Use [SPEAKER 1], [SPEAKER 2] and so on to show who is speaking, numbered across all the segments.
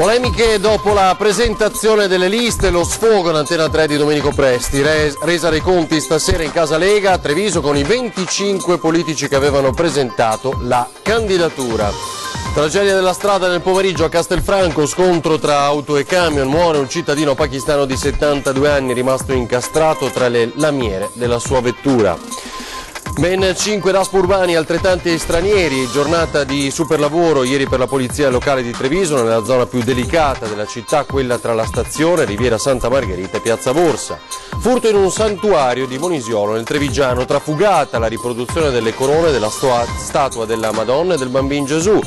[SPEAKER 1] Polemiche dopo la presentazione delle liste, lo sfogo in Antena 3 di Domenico Presti, resa dei conti stasera in Casa Lega a Treviso con i 25 politici che avevano presentato la candidatura. Tragedia della strada nel pomeriggio a Castelfranco, scontro tra auto e camion, muore un cittadino pakistano di 72 anni rimasto incastrato tra le lamiere della sua vettura. Ben 5 DASP urbani, altrettanti stranieri, giornata di superlavoro ieri per la polizia locale di Treviso nella zona più delicata della città, quella tra la stazione, Riviera Santa Margherita e Piazza Borsa. Furto in un santuario di Monisiolo nel Trevigiano, trafugata la riproduzione delle corone della statua della Madonna e del Bambino Gesù.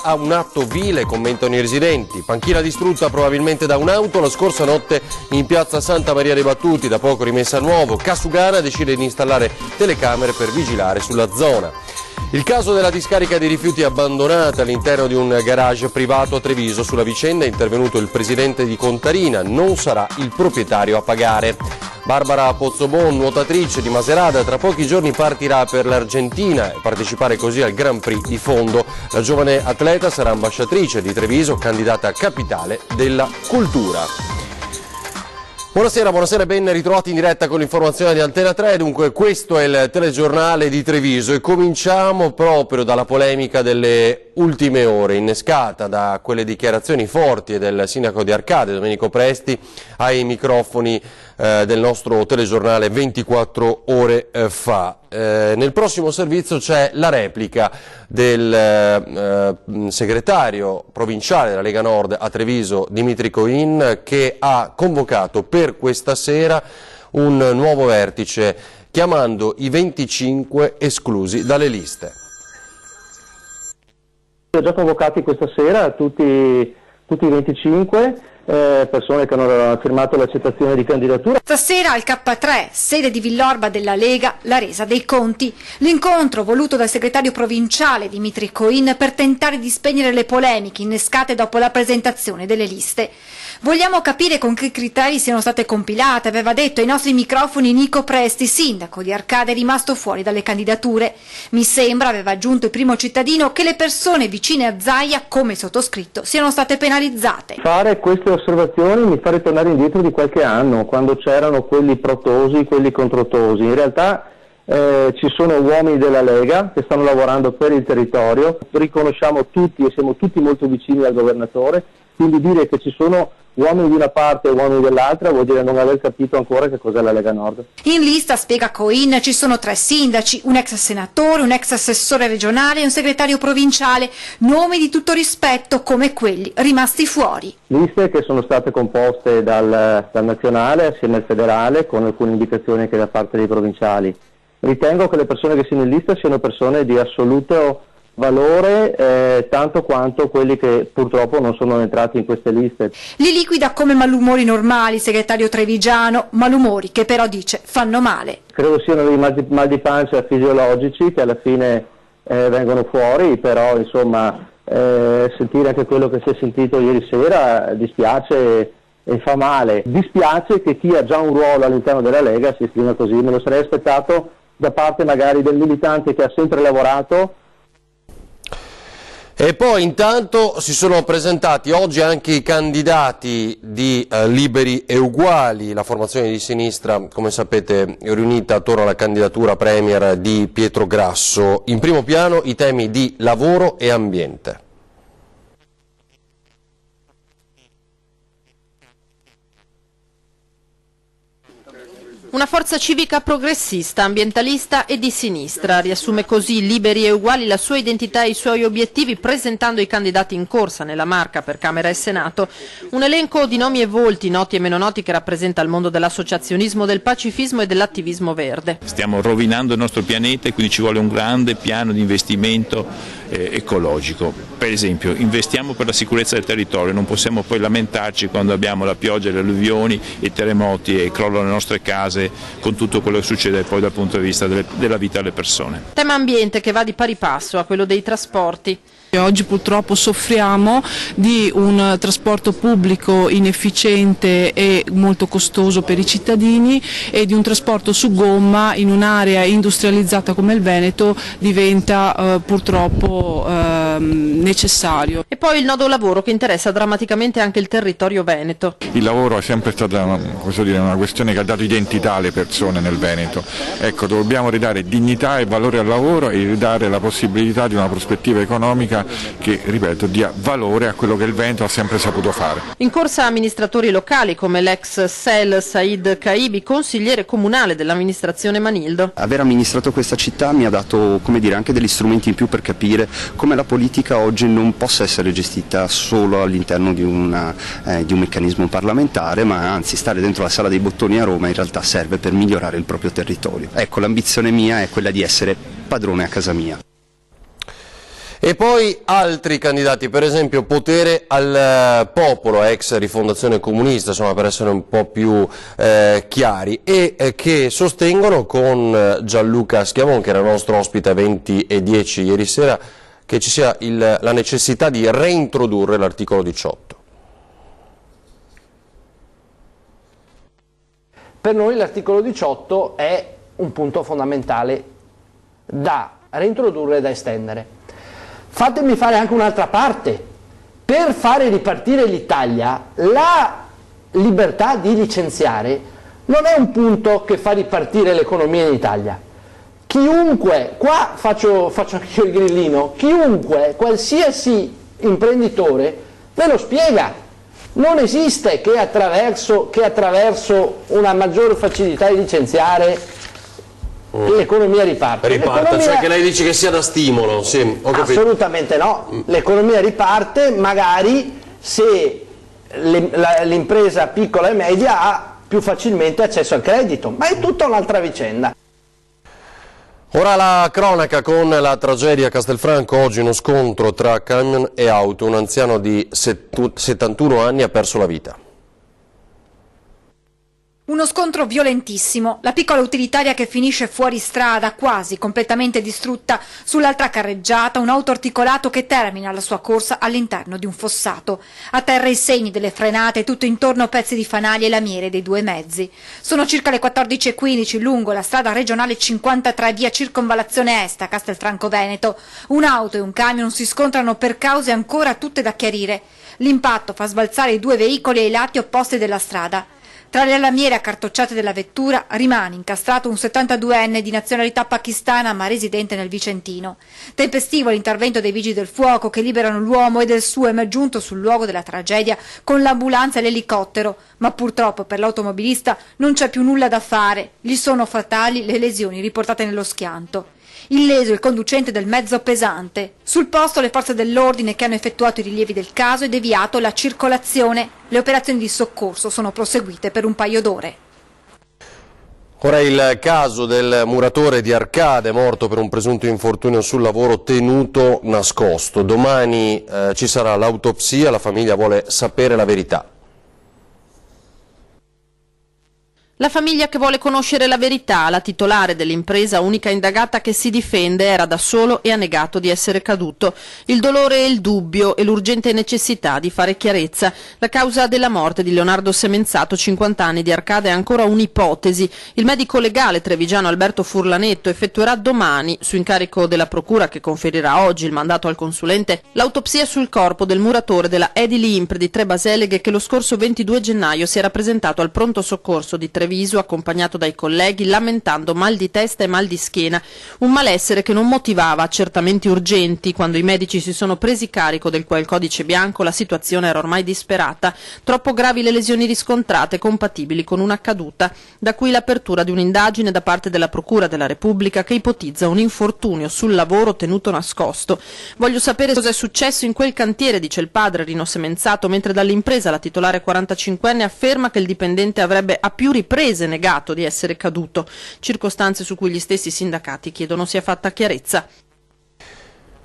[SPEAKER 1] A un atto vile, commentano i residenti. Panchina distrutta probabilmente da un'auto la scorsa notte in piazza Santa Maria dei Battuti, da poco rimessa a nuovo. Casugana decide di installare telecamere per vigilare sulla zona. Il caso della discarica di rifiuti abbandonata all'interno di un garage privato a Treviso. Sulla vicenda è intervenuto il presidente di Contarina, non sarà il proprietario a pagare. Barbara Pozzobon, nuotatrice di Macerata, tra pochi giorni partirà per l'Argentina e partecipare così al Grand Prix di fondo. La giovane atleta sarà ambasciatrice di Treviso, candidata a capitale della cultura. Buonasera, buonasera, ben ritrovati in diretta con l'informazione di Antena 3. Dunque questo è il telegiornale di Treviso e cominciamo proprio dalla polemica delle ultime ore, innescata da quelle dichiarazioni forti del sindaco di Arcade, Domenico Presti, ai microfoni del nostro telegiornale 24 ore fa. Nel prossimo servizio c'è la replica del segretario provinciale della Lega Nord a Treviso, Dimitri Coin, che ha convocato per questa sera un nuovo vertice, chiamando i 25 esclusi dalle liste.
[SPEAKER 2] Ho già convocati questa sera tutti i 25 persone che hanno firmato l'accettazione di candidatura.
[SPEAKER 3] Stasera al K3, sede di Villorba della Lega, la resa dei conti. L'incontro voluto dal segretario provinciale Dimitri Coin per tentare di spegnere le polemiche innescate dopo la presentazione delle liste. Vogliamo capire con che criteri siano state compilate, aveva detto ai nostri microfoni Nico Presti, sindaco di Arcade rimasto fuori dalle candidature. Mi sembra, aveva aggiunto il primo cittadino, che le persone vicine a Zaia, come sottoscritto, siano state penalizzate.
[SPEAKER 2] Fare queste osservazioni mi fa ritornare indietro di qualche anno, quando c'erano quelli protosi, quelli controtosi. In realtà ci sono uomini della Lega che stanno lavorando per il territorio, riconosciamo tutti e siamo tutti molto vicini al governatore, quindi dire che ci sono uomini di una parte e uomini dell'altra vuol dire non aver capito ancora che cos'è la Lega Nord.
[SPEAKER 3] In lista, spiega Coin, ci sono 3 sindaci, un ex senatore, un ex assessore regionale e un segretario provinciale, nomi di tutto rispetto come quelli rimasti fuori.
[SPEAKER 2] Liste che sono state composte dal nazionale assieme al federale con alcune indicazioni anche da parte dei provinciali. Ritengo che le persone che sono in lista siano persone di assoluto valore, tanto quanto quelli che purtroppo non sono entrati in queste liste.
[SPEAKER 3] Li liquida come malumori normali, segretario trevigiano, malumori che però dice fanno male.
[SPEAKER 2] Credo siano dei mal di pancia fisiologici che alla fine vengono fuori, però insomma sentire anche quello che si è sentito ieri sera dispiace e fa male. Dispiace che chi ha già un ruolo all'interno della Lega si esprima così, me lo sarei aspettato da parte magari del militante che ha sempre lavorato.
[SPEAKER 1] E poi intanto si sono presentati oggi anche i candidati di Liberi e Uguali, la formazione di sinistra, come sapete, riunita attorno alla candidatura premier di Pietro Grasso. In primo piano i temi di lavoro e ambiente.
[SPEAKER 4] Una forza civica progressista, ambientalista e di sinistra. Riassume così Liberi e Uguali la sua identità e i suoi obiettivi presentando i candidati in corsa nella Marca per Camera e Senato. Un elenco di nomi e volti, noti e meno noti, che rappresenta il mondo dell'associazionismo, del pacifismo e dell'attivismo verde.
[SPEAKER 5] Stiamo rovinando il nostro pianeta e quindi ci vuole un grande piano di investimento ecologico. Per esempio, investiamo per la sicurezza del territorio, non possiamo poi lamentarci quando abbiamo la pioggia, le alluvioni, i terremoti e crollano le nostre case, con tutto quello che succede poi dal punto di vista della vita delle persone.
[SPEAKER 4] Tema ambiente che va di pari passo a quello dei trasporti.
[SPEAKER 6] Oggi purtroppo soffriamo di un trasporto pubblico inefficiente e molto costoso per i cittadini e di un trasporto su gomma in un'area industrializzata come il Veneto diventa purtroppo necessario.
[SPEAKER 4] E poi il nodo lavoro che interessa drammaticamente anche il territorio veneto.
[SPEAKER 7] Il lavoro è sempre stata una questione che ha dato identità alle persone nel Veneto. Ecco, dobbiamo ridare dignità e valore al lavoro e ridare la possibilità di una prospettiva economica che, ripeto, dia valore a quello che il Veneto ha sempre saputo fare.
[SPEAKER 4] In corsa amministratori locali come l'ex SEL Said Caibi, consigliere comunale dell'amministrazione Manildo.
[SPEAKER 8] Aver amministrato questa città mi ha dato, come dire, anche degli strumenti in più per capire come la politica oggi non possa essere gestita solo all'interno di un meccanismo parlamentare, ma anzi stare dentro la sala dei bottoni a Roma in realtà serve per migliorare il proprio territorio. Ecco, l'ambizione mia è quella di essere padrone a casa mia.
[SPEAKER 1] E poi altri candidati, per esempio Potere al Popolo, ex Rifondazione Comunista, insomma, per essere un po' più chiari, e che sostengono con Gianluca Schiavon, che era nostro ospite a 20:10 ieri sera, che ci sia la necessità di reintrodurre l'articolo 18.
[SPEAKER 9] Per noi l'articolo 18 è un punto fondamentale da reintrodurre e da estendere. Fatemi fare anche un'altra parte. Per fare ripartire l'Italia, la libertà di licenziare non è un punto che fa ripartire l'economia in Italia. Chiunque, qua faccio anche il grillino, chiunque, qualsiasi imprenditore ve lo spiega. Non esiste che attraverso una maggiore facilità di licenziare l'economia riparte.
[SPEAKER 1] Cioè che lei dice che sia da stimolo, sì, ho capito.
[SPEAKER 9] Assolutamente no, l'economia riparte magari se l'impresa piccola e media ha più facilmente accesso al credito, ma è tutta un'altra vicenda.
[SPEAKER 1] Ora la cronaca con la tragedia a Castelfranco, oggi uno scontro tra camion e auto, un anziano di 71 anni ha perso la vita.
[SPEAKER 3] Uno scontro violentissimo, la piccola utilitaria che finisce fuori strada, quasi completamente distrutta, sull'altra carreggiata, un auto articolato che termina la sua corsa all'interno di un fossato. A terra i segni delle frenate, tutto intorno pezzi di fanali e lamiere dei due mezzi. Sono circa le 14:15 lungo la strada regionale 53 via Circonvallazione Est a Castelfranco Veneto. Un'auto e un camion si scontrano per cause ancora tutte da chiarire. L'impatto fa sbalzare i due veicoli ai lati opposti della strada. Tra le lamiere accartocciate della vettura rimane incastrato un 72enne di nazionalità pakistana ma residente nel Vicentino. Tempestivo l'intervento dei vigili del fuoco che liberano l'uomo e del suo è giunto sul luogo della tragedia con l'ambulanza e l'elicottero, ma purtroppo per l'automobilista non c'è più nulla da fare, gli sono fatali le lesioni riportate nello schianto. Illeso il conducente del mezzo pesante. Sul posto le forze dell'ordine che hanno effettuato i rilievi del caso e deviato la circolazione. Le operazioni di soccorso sono proseguite per un paio d'ore.
[SPEAKER 1] Ora il caso del muratore di Arcade, morto per un presunto infortunio sul lavoro tenuto nascosto. Domani ci sarà l'autopsia, la famiglia vuole sapere la verità.
[SPEAKER 4] La famiglia che vuole conoscere la verità, la titolare dell'impresa unica indagata che si difende era da solo e ha negato di essere caduto. Il dolore e il dubbio e l'urgente necessità di fare chiarezza. La causa della morte di Leonardo Semenzato, 50 anni, di Arcade è ancora un'ipotesi. Il medico legale trevigiano Alberto Furlanetto effettuerà domani, su incarico della procura che conferirà oggi il mandato al consulente, l'autopsia sul corpo del muratore della Edili Impre di Tre Baseleghe che lo scorso 22 gennaio si era presentato al pronto soccorso di Treviso accompagnato dai colleghi lamentando mal di testa e mal di schiena, un malessere che non motivava accertamenti urgenti. Quando i medici si sono presi carico del quel codice bianco la situazione era ormai disperata, troppo gravi le lesioni riscontrate compatibili con una caduta, da cui l'apertura di un'indagine da parte della Procura della Repubblica che ipotizza un infortunio sul lavoro tenuto nascosto. Voglio sapere cosa è successo in quel cantiere, dice il padre Rino Semenzato, mentre dall'impresa la titolare 45enne afferma che il dipendente avrebbe a più riprese negato di essere caduto, circostanze su cui gli stessi sindacati chiedono sia fatta chiarezza.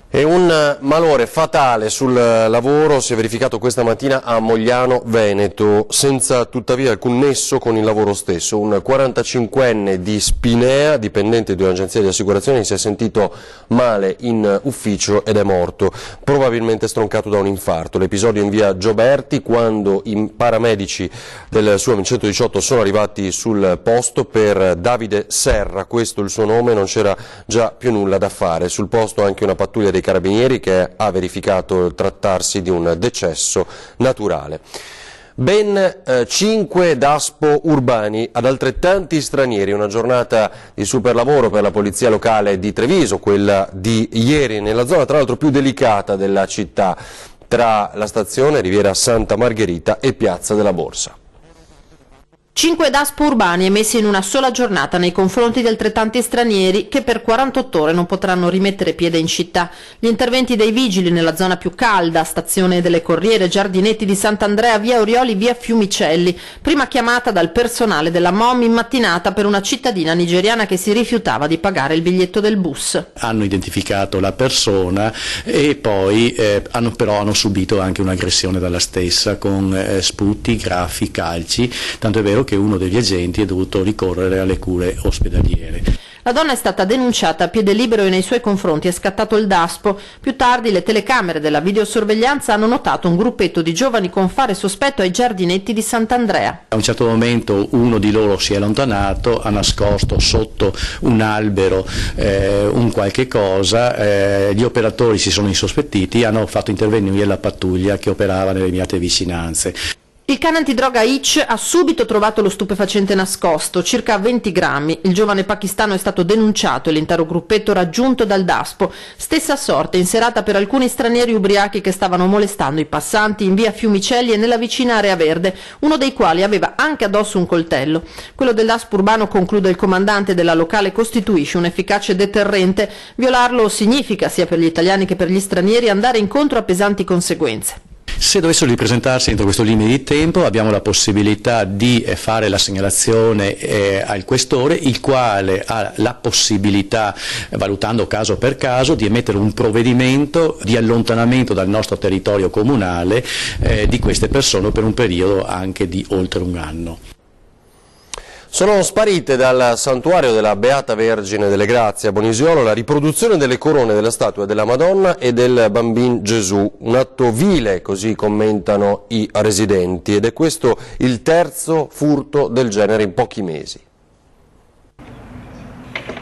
[SPEAKER 1] E un malore fatale sul lavoro si è verificato questa mattina a Mogliano Veneto, senza tuttavia alcun nesso con il lavoro stesso. Un 45enne di Spinea, dipendente di un'agenzia di assicurazioni, si è sentito male in ufficio ed è morto, probabilmente stroncato da un infarto. L'episodio in via Gioberti, quando i paramedici del SUAMI 118 sono arrivati sul posto. Per Davide Serra, questo è il suo nome, non c'era già più nulla da fare. Sul posto anche una pattuglia dei Carabinieri che ha verificato trattarsi di un decesso naturale. Ben 5 DASPO urbani ad altrettanti stranieri, una giornata di superlavoro per la polizia locale di Treviso, quella di ieri, nella zona tra l'altro più delicata della città, tra la stazione Riviera Santa Margherita e Piazza della Borsa.
[SPEAKER 4] 5 DASPO urbani emessi in una sola giornata nei confronti di altrettanti stranieri che per 48 ore non potranno rimettere piede in città. Gli interventi dei vigili nella zona più calda, stazione delle Corriere, Giardinetti di Sant'Andrea, via Orioli, via Fiumicelli, prima chiamata dal personale della MOM in mattinata per una cittadina nigeriana che si rifiutava di pagare il biglietto del bus.
[SPEAKER 10] Hanno identificato la persona e poi hanno subito anche un'aggressione dalla stessa con sputi, graffi, calci, tanto è vero che uno degli agenti è dovuto ricorrere alle cure ospedaliere.
[SPEAKER 4] La donna è stata denunciata a piede libero e nei suoi confronti è scattato il DASPO. Più tardi le telecamere della videosorveglianza hanno notato un gruppetto di giovani con fare sospetto ai Giardinetti di Sant'Andrea.
[SPEAKER 10] A un certo momento uno di loro si è allontanato, ha nascosto sotto un albero un qualche cosa, gli operatori si sono insospettiti, hanno fatto intervenire la pattuglia che operava nelle immediate vicinanze.
[SPEAKER 4] Il cane antidroga Hitch ha subito trovato lo stupefacente nascosto, circa 20 grammi. Il giovane pakistano è stato denunciato e l'intero gruppetto raggiunto dal DASPO. Stessa sorte in serata per alcuni stranieri ubriachi che stavano molestando i passanti in via Fiumicelli e nella vicina area verde, uno dei quali aveva anche addosso un coltello. Quello del DASPO urbano, conclude il comandante della locale, costituisce un efficace deterrente. Violarlo significa, sia per gli italiani che per gli stranieri, andare incontro a pesanti conseguenze.
[SPEAKER 10] Se dovessero ripresentarsi entro questo limite di tempo abbiamo la possibilità di fare la segnalazione al questore, il quale ha la possibilità, valutando caso per caso, di emettere un provvedimento di allontanamento dal nostro territorio comunale di queste persone per un periodo anche di oltre un anno.
[SPEAKER 1] Sono sparite dal santuario della Beata Vergine delle Grazie a Bonisiolo la riproduzione delle corone della statua della Madonna e del Bambin Gesù, un atto vile, così commentano i residenti, ed è questo il terzo furto del genere in pochi mesi.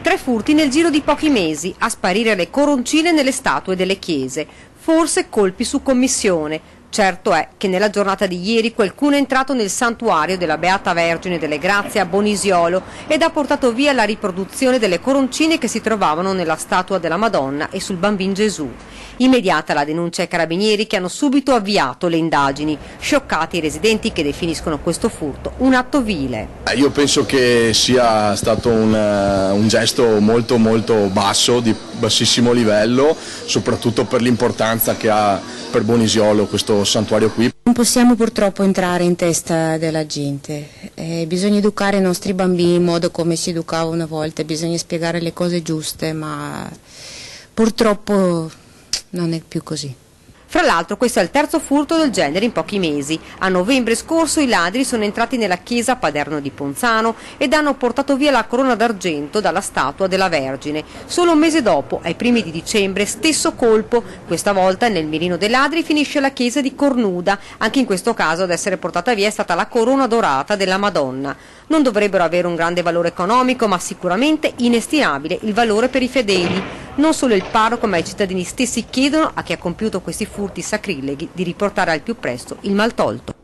[SPEAKER 11] 3 furti nel giro di pochi mesi, a sparire le coroncine nelle statue delle chiese, forse colpi su commissione. Certo è che nella giornata di ieri qualcuno è entrato nel santuario della Beata Vergine delle Grazie a Bonisiolo ed ha portato via la riproduzione delle coroncine che si trovavano nella statua della Madonna e sul Bambin Gesù. Immediata la denuncia ai carabinieri che hanno subito avviato le indagini, scioccati i residenti che definiscono questo furto un atto vile.
[SPEAKER 12] Io penso che sia stato un gesto molto basso, di bassissimo livello, soprattutto per l'importanza che ha per Bonisiolo questo santuario qui.
[SPEAKER 13] Non possiamo purtroppo entrare in testa della gente, bisogna educare i nostri bambini in modo come si educava una volta, bisogna spiegare le cose giuste, ma purtroppo non è più così.
[SPEAKER 11] Fra l'altro questo è il terzo furto del genere in pochi mesi. A novembre scorso i ladri sono entrati nella chiesa a Paderno di Ponzano ed hanno portato via la corona d'argento dalla statua della Vergine. Solo un mese dopo, ai primi di dicembre, stesso colpo. Questa volta nel mirino dei ladri finisce la chiesa di Cornuda. Anche in questo caso ad essere portata via è stata la corona dorata della Madonna. Non dovrebbero avere un grande valore economico, ma sicuramente inestimabile il valore per i fedeli. Non solo il parroco, ma i cittadini stessi chiedono a chi ha compiuto questi furti sacrileghi di riportare al più presto il maltolto.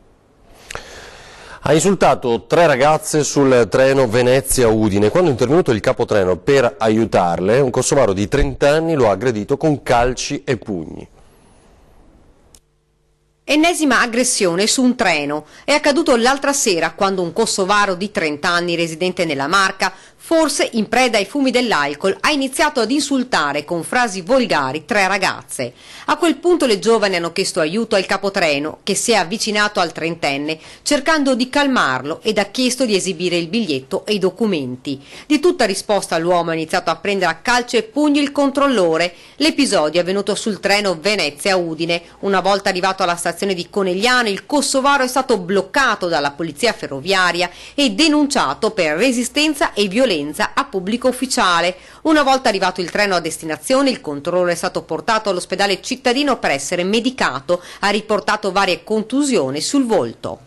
[SPEAKER 1] Ha insultato 3 ragazze sul treno Venezia-Udine. Quando è intervenuto il capotreno per aiutarle, un kosovaro di 30 anni lo ha aggredito con calci e pugni.
[SPEAKER 11] Ennesima aggressione su un treno. È accaduto l'altra sera quando un kosovaro di 30 anni residente nella Marca, forse in preda ai fumi dell'alcol, ha iniziato ad insultare con frasi volgari 3 ragazze. A quel punto le giovani hanno chiesto aiuto al capotreno, che si è avvicinato al trentenne cercando di calmarlo ed ha chiesto di esibire il biglietto e i documenti. Di tutta risposta l'uomo ha iniziato a prendere a calci e pugni il controllore. L'episodio è avvenuto sul treno Venezia-Udine. Una volta arrivato alla stazione di Conegliano, il kosovaro è stato bloccato dalla polizia ferroviaria e denunciato per resistenza e violenza a pubblico ufficiale. Una volta arrivato il treno a destinazione, il controllore è stato portato all'ospedale cittadino per essere medicato. Ha riportato varie contusioni sul volto.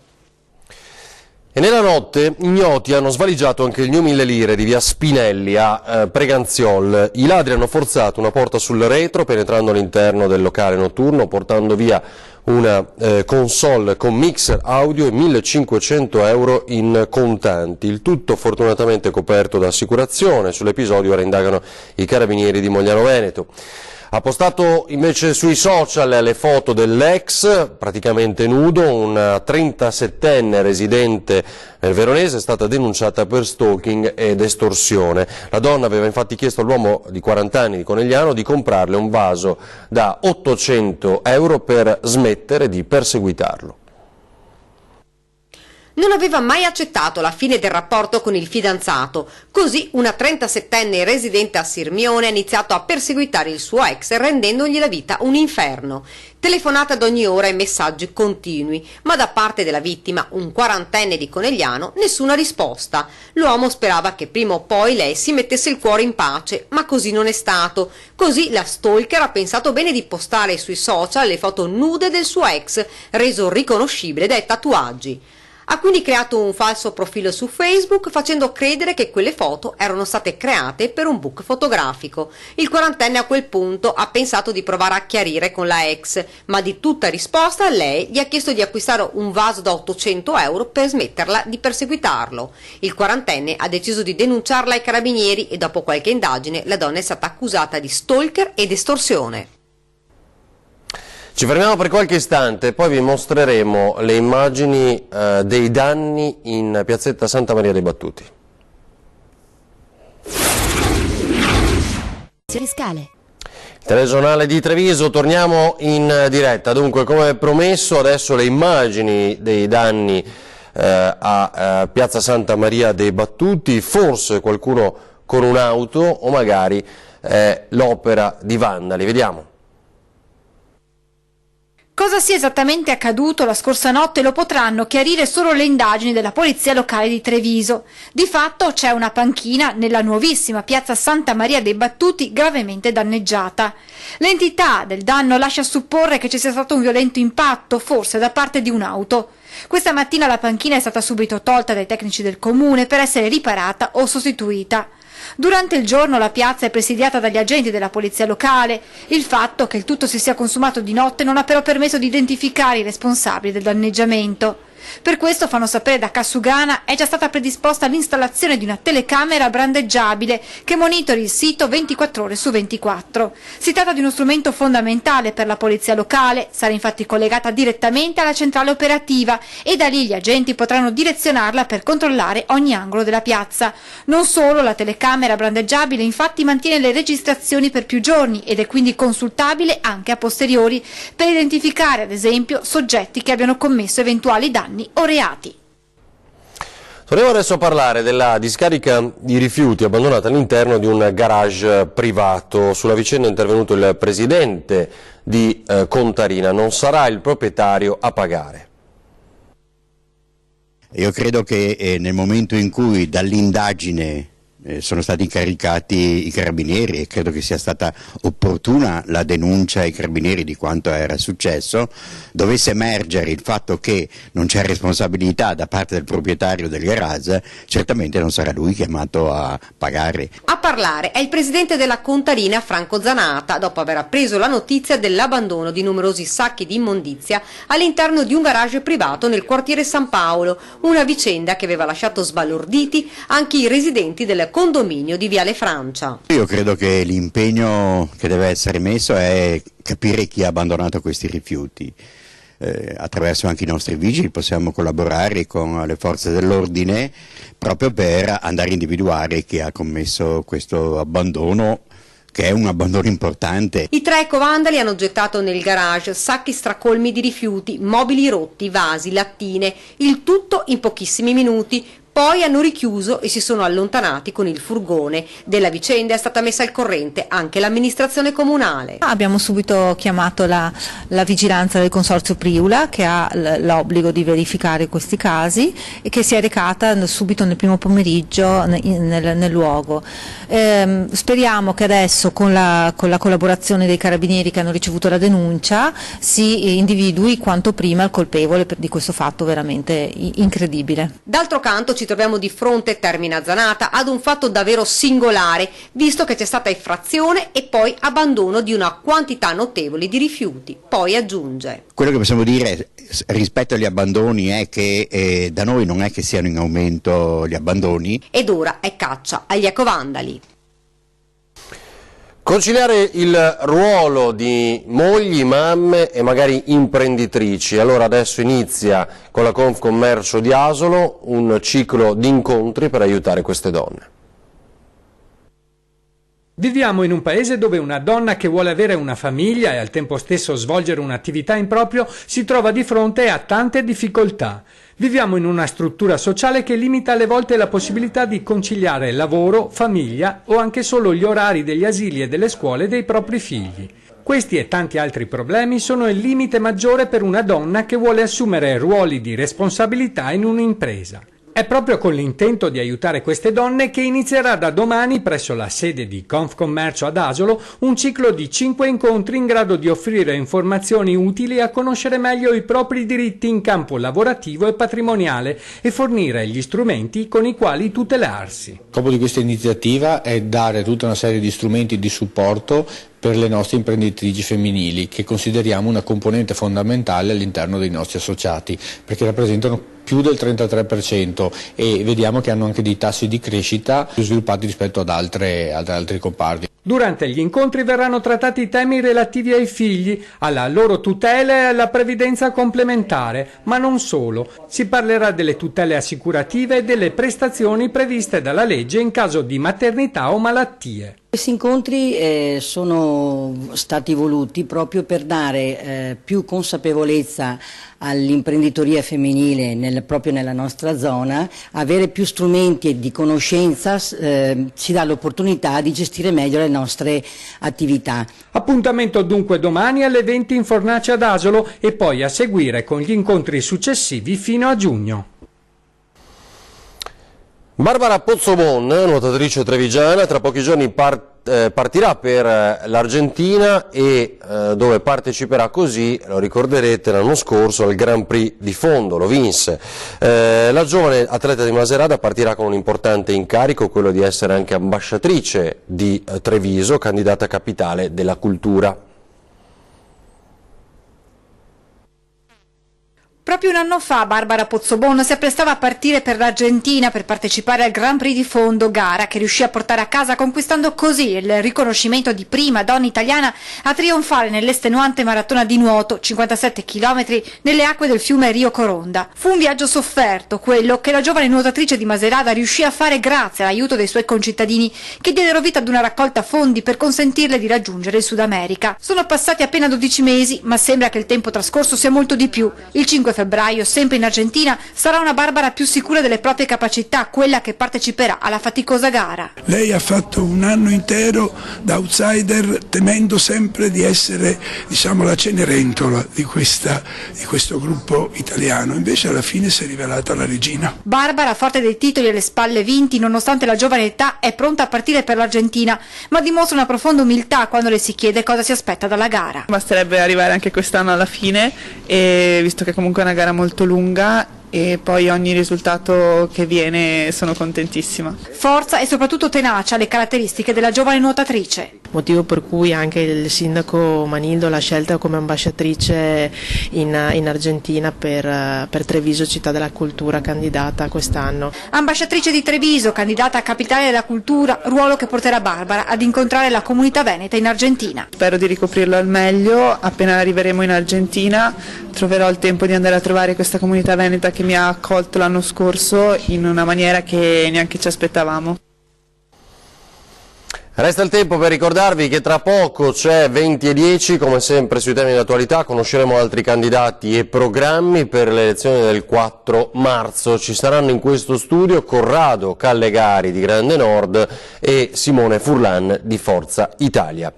[SPEAKER 1] E nella notte ignoti hanno svaligiato anche il new 1000 lire di via Spinelli a Preganziol. I ladri hanno forzato una porta sul retro, penetrando all'interno del locale notturno, portando via una console con mixer audio e 1.500 euro in contanti. Il tutto fortunatamente coperto da assicurazione. Sull'episodio ora indagano i carabinieri di Mogliano Veneto. Ha postato invece sui social le foto dell'ex, praticamente nudo. Una 37enne residente nel Veronese è stata denunciata per stalking ed estorsione. La donna aveva infatti chiesto all'uomo di 40 anni di Conegliano di comprarle un vaso da 800 euro per smettere di perseguitarlo.
[SPEAKER 11] Non aveva mai accettato la fine del rapporto con il fidanzato. Così una 37enne residente a Sirmione ha iniziato a perseguitare il suo ex, rendendogli la vita un inferno. Telefonate ad ogni ora e messaggi continui, ma da parte della vittima, un 40enne di Conegliano, nessuna risposta. L'uomo sperava che prima o poi lei si mettesse il cuore in pace, ma così non è stato. Così la stalker ha pensato bene di postare sui social le foto nude del suo ex, reso riconoscibile dai tatuaggi. Ha quindi creato un falso profilo su Facebook facendo credere che quelle foto erano state create per un book fotografico. Il 40enne a quel punto ha pensato di provare a chiarire con la ex, ma di tutta risposta lei gli ha chiesto di acquistare un vaso da 800 euro per smetterla di perseguitarlo. Il 40enne ha deciso di denunciarla ai carabinieri e dopo qualche indagine la donna è stata accusata di stalker ed estorsione.
[SPEAKER 1] Ci fermiamo per qualche istante, poi vi mostreremo le immagini dei danni in piazzetta Santa Maria dei Battuti.
[SPEAKER 14] Fiscale.
[SPEAKER 1] Telegiornale di Treviso, torniamo in diretta. Dunque, come promesso, adesso le immagini dei danni a piazza Santa Maria dei Battuti, forse qualcuno con un'auto o magari l'opera di vandali. Vediamo.
[SPEAKER 3] Cosa sia esattamente accaduto la scorsa notte lo potranno chiarire solo le indagini della Polizia Locale di Treviso. Di fatto c'è una panchina nella nuovissima piazza Santa Maria dei Battuti gravemente danneggiata. L'entità del danno lascia supporre che ci sia stato un violento impatto, forse da parte di un'auto. Questa mattina la panchina è stata subito tolta dai tecnici del comune per essere riparata o sostituita. Durante il giorno la piazza è presidiata dagli agenti della polizia locale. Il fatto che il tutto si sia consumato di notte non ha però permesso di identificare i responsabili del danneggiamento. Per questo, fanno sapere da Cassugana, è già stata predisposta l'installazione di una telecamera brandeggiabile che monitori il sito 24 ore su 24. Si tratta di uno strumento fondamentale per la polizia locale, sarà infatti collegata direttamente alla centrale operativa e da lì gli agenti potranno direzionarla per controllare ogni angolo della piazza. Non solo, la telecamera brandeggiabile infatti mantiene le registrazioni per più giorni ed è quindi consultabile anche a posteriori per identificare ad esempio soggetti che abbiano commesso eventuali danni o reati.
[SPEAKER 1] Torniamo adesso a parlare della discarica di rifiuti abbandonata all'interno di un garage privato. Sulla vicenda è intervenuto il presidente di Contarina. Non sarà il proprietario a pagare.
[SPEAKER 15] Io credo che nel momento in cui dall'indagine sono stati incaricati i carabinieri e credo che sia stata opportuna la denuncia ai carabinieri di quanto era successo, dovesse emergere il fatto che non c'è responsabilità da parte del proprietario del garage, certamente non sarà lui chiamato a pagare.
[SPEAKER 11] A parlare è il presidente della Contarina Franco Zanata, dopo aver appreso la notizia dell'abbandono di numerosi sacchi di immondizia all'interno di un garage privato nel quartiere San Paolo, una vicenda che aveva lasciato sbalorditi anche i residenti del condominio di Viale Francia.
[SPEAKER 15] Io credo che l'impegno che deve essere messo è capire chi ha abbandonato questi rifiuti. attraverso anche i nostri vigili possiamo collaborare con le forze dell'ordine proprio per andare a individuare chi ha commesso questo abbandono, che è un abbandono importante.
[SPEAKER 11] I 3 ecovandali hanno gettato nel garage sacchi stracolmi di rifiuti, mobili rotti, vasi, lattine, il tutto in pochissimi minuti. Poi hanno richiuso e si sono allontanati con il furgone. Della vicenda è stata messa al corrente anche l'amministrazione comunale.
[SPEAKER 14] Abbiamo subito chiamato la vigilanza del Consorzio Priula, che ha l'obbligo di verificare questi casi e che si è recata subito nel primo pomeriggio nel luogo. Speriamo che adesso con la collaborazione dei carabinieri che hanno ricevuto la denuncia si individui quanto prima il colpevole di questo fatto veramente incredibile.
[SPEAKER 11] D'altro canto ci troviamo di fronte, termina Zanata, ad un fatto davvero singolare, visto che c'è stata effrazione e poi abbandono di una quantità notevole di rifiuti. Poi aggiunge:
[SPEAKER 15] quello che possiamo dire rispetto agli abbandoni è che da noi non è che siano in aumento gli abbandoni.
[SPEAKER 11] Ed ora è caccia agli ecovandali.
[SPEAKER 1] Conciliare il ruolo di mogli, mamme e magari imprenditrici. Allora adesso inizia con la Confcommercio di Asolo un ciclo di incontri per aiutare queste donne.
[SPEAKER 16] Viviamo in un paese dove una donna che vuole avere una famiglia e al tempo stesso svolgere un'attività in proprio si trova di fronte a tante difficoltà. Viviamo in una struttura sociale che limita alle volte la possibilità di conciliare lavoro, famiglia o anche solo gli orari degli asili e delle scuole dei propri figli. Questi e tanti altri problemi sono il limite maggiore per una donna che vuole assumere ruoli di responsabilità in un'impresa. È proprio con l'intento di aiutare queste donne che inizierà da domani presso la sede di Confcommercio ad Asolo un ciclo di 5 incontri in grado di offrire informazioni utili a conoscere meglio i propri diritti in campo lavorativo e patrimoniale e fornire gli strumenti con i quali tutelarsi.
[SPEAKER 17] Lo scopo di questa iniziativa è dare tutta una serie di strumenti di supporto per le nostre imprenditrici femminili, che consideriamo una componente fondamentale all'interno dei nostri associati, perché rappresentano più del 33% e vediamo che hanno anche dei tassi di crescita più sviluppati rispetto ad altri comparti.
[SPEAKER 16] Durante gli incontri verranno trattati temi relativi ai figli, alla loro tutela e alla previdenza complementare, ma non solo. Si parlerà delle tutele assicurative e delle prestazioni previste dalla legge in caso di maternità o malattie.
[SPEAKER 18] Questi incontri sono stati voluti proprio per dare più consapevolezza all'imprenditoria femminile proprio nella nostra zona, avere più strumenti di conoscenza ci dà l'opportunità di gestire meglio le nostre attività.
[SPEAKER 16] Appuntamento dunque domani alle 20 in Fornace ad Asolo e poi a seguire con gli incontri successivi fino a giugno.
[SPEAKER 1] Barbara Pozzobon, nuotatrice trevigiana, tra pochi giorni partirà per l'Argentina e dove parteciperà così, lo ricorderete, l'anno scorso al Grand Prix di Fondo, lo vinse. La giovane atleta di Macerata partirà con un importante incarico, quello di essere anche ambasciatrice di Treviso, candidata capitale della cultura.
[SPEAKER 3] Proprio un anno fa Barbara Pozzobon si apprestava a partire per l'Argentina per partecipare al Grand Prix di Fondo, gara che riuscì a portare a casa conquistando così il riconoscimento di prima donna italiana a trionfare nell'estenuante maratona di nuoto, 57 km, nelle acque del fiume Rio Coronda. Fu un viaggio sofferto, quello che la giovane nuotatrice di Macerata riuscì a fare grazie all'aiuto dei suoi concittadini che diedero vita ad una raccolta fondi per consentirle di raggiungere il Sud America. Sono passati appena 12 mesi, ma sembra che il tempo trascorso sia molto di più. Il 5 febbraio, sempre in Argentina, sarà una Barbara più sicura delle proprie capacità, quella che parteciperà alla faticosa gara.
[SPEAKER 19] Lei ha fatto un anno intero da outsider, temendo sempre di essere, diciamo, la Cenerentola di questo gruppo italiano, invece alla fine si è rivelata la regina.
[SPEAKER 3] Barbara, forte dei titoli e le spalle vinti, nonostante la giovane età, è pronta a partire per l'Argentina, ma dimostra una profonda umiltà quando le si chiede cosa si aspetta dalla gara.
[SPEAKER 20] Basterebbe arrivare anche quest'anno alla fine, e visto che comunque è una gara molto lunga e poi ogni risultato che viene sono contentissima.
[SPEAKER 3] Forza e soprattutto tenacia, le caratteristiche della giovane nuotatrice.
[SPEAKER 21] motivo per cui anche il sindaco Manildo l'ha scelta come ambasciatrice in Argentina per Treviso, città della cultura, candidata quest'anno.
[SPEAKER 3] Ambasciatrice di Treviso, candidata a capitale della cultura, ruolo che porterà Barbara ad incontrare la comunità veneta in Argentina.
[SPEAKER 20] Spero di ricoprirlo al meglio. Appena arriveremo in Argentina troverò il tempo di andare a trovare questa comunità veneta che mi ha accolto l'anno scorso in una maniera che neanche ci aspettavamo.
[SPEAKER 1] Resta il tempo per ricordarvi che tra poco c'è 20:10, come sempre sui temi dell'attualità conosceremo altri candidati e programmi per le elezioni del 4 marzo. Ci saranno in questo studio Corrado Callegari di Grande Nord e Simone Furlan di Forza Italia.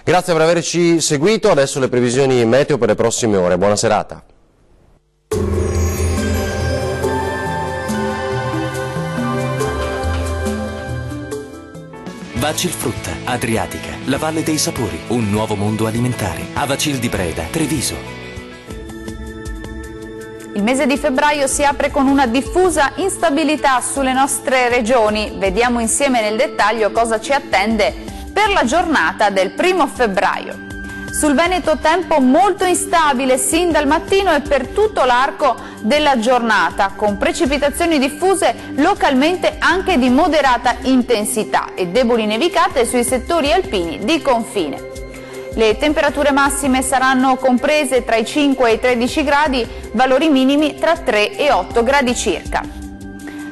[SPEAKER 1] Grazie per averci seguito, adesso le previsioni meteo per le prossime ore. Buona serata.
[SPEAKER 22] Vacilfrutta, Adriatica, la Valle dei Sapori, un nuovo mondo alimentare. Avacil di Breda, Treviso.
[SPEAKER 23] Il mese di febbraio si apre con una diffusa instabilità sulle nostre regioni. Vediamo insieme nel dettaglio cosa ci attende per la giornata del 1° febbraio. Sul Veneto tempo molto instabile sin dal mattino e per tutto l'arco della giornata, con precipitazioni diffuse localmente anche di moderata intensità e deboli nevicate sui settori alpini di confine. Le temperature massime saranno comprese tra i 5 e i 13 gradi, valori minimi tra 3 e 8 gradi circa.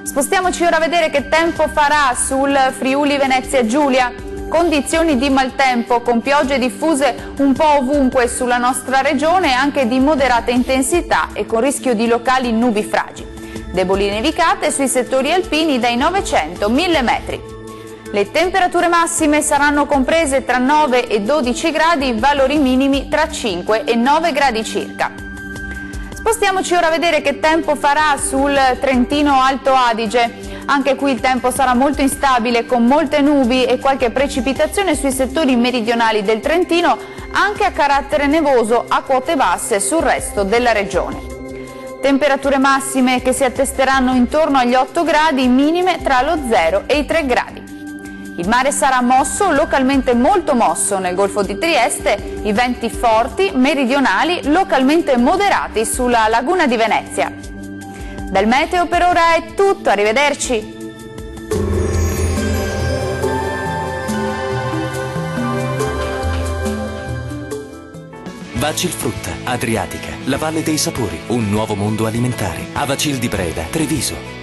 [SPEAKER 23] Spostiamoci ora a vedere che tempo farà sul Friuli Venezia Giulia. Condizioni di maltempo con piogge diffuse un po' ovunque sulla nostra regione, anche di moderata intensità e con rischio di locali nubifragi. Deboli nevicate sui settori alpini dai 900 1000 metri. Le temperature massime saranno comprese tra 9 e 12 gradi, valori minimi tra 5 e 9 gradi circa. Spostiamoci ora a vedere che tempo farà sul Trentino Alto Adige. Anche qui il tempo sarà molto instabile con molte nubi e qualche precipitazione sui settori meridionali del Trentino, anche a carattere nevoso a quote basse sul resto della regione. Temperature massime che si attesteranno intorno agli 8 gradi, minime tra lo 0 e i 3 gradi. Il mare sarà mosso, localmente molto mosso nel Golfo di Trieste, i venti forti, meridionali, localmente moderati sulla laguna di Venezia. Dal meteo per ora è tutto, arrivederci!
[SPEAKER 22] Vacilfrutta, Adriatica, la Valle dei Sapori, un nuovo mondo alimentare. Avacil di Breda, Treviso.